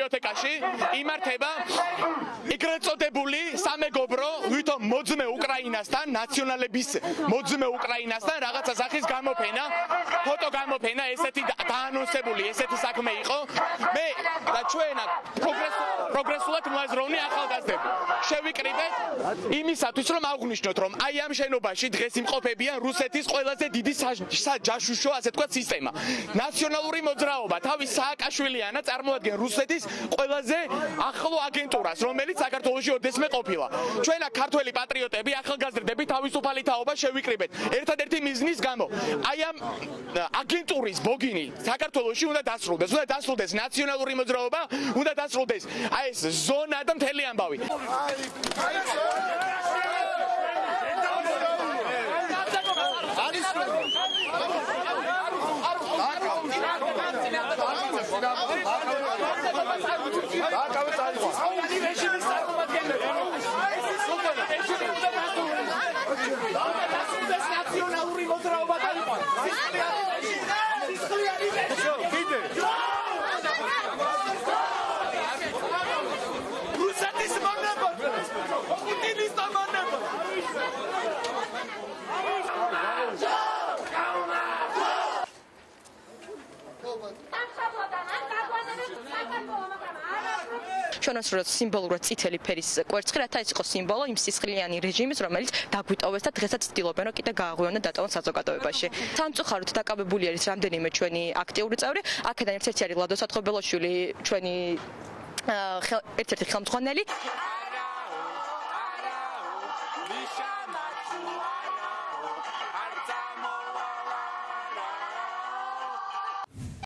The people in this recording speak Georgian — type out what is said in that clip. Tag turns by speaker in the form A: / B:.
A: ბიბლიოთეკაში იმართება ეგრეთ წოდებული სამეგობრო ვითომ მოძმე უკრაინასთან ნაციონალების მოძმე უკრაინასთან რაღაცა სახის გამოფენა ფოტო გამოფენა ესეთი დაანონსებული ესეთი საქმე იყო მე და ჩვენ პროგრესულად მოაზროვნე ახალგაზრდები შევიკრიბეთ იმისათვის რომ აღვნიშნოთ რომ აი ამ შენობაში დღეს იმყოფებიან რუსეთის ყველაზე დიდი საჯაშუშო ასე თქვა სისტემა ნაციონალური მოძრაობა თავის სააკაშვილიანა წარმოადგენს რუსეთის ყველაზე ახლო აგენტურას რომელიც საქართველოში ოდესმე ყოფილა ჩვენა ქართველი პატრიოტები ახალგაზრდები თავისუფალი თაობა შევიკრიბეთ ერთადერთი მიზნის გამო აი ამ აგენტურის ბოგინი საქართველოში უნდა დასრულდეს ნაციონალური მოძრაობა უნდა დასრულდეს აი ეს ზონა და მთელი ამბავი ჩვენს როც სიმბოლურად წითელი ფერის კვერცხი რათა ეს იყოს სიმბოლო იმ სისხლიანი რეჟიმის რომელიც დაგვიტოვეს და დღესაც ცდილობენ რომ კიდე გააღვიონ და დატოვონ საზოგადოებაში. სამწუხაროდ დაკავებული არის რამდენიმე ჩვენი აქტიური წევრი, აქედან ერთ-ერთი არის ლადო სათხობელოშვილი, ჩვენი ერთ-ერთი ხელმძღვანელი.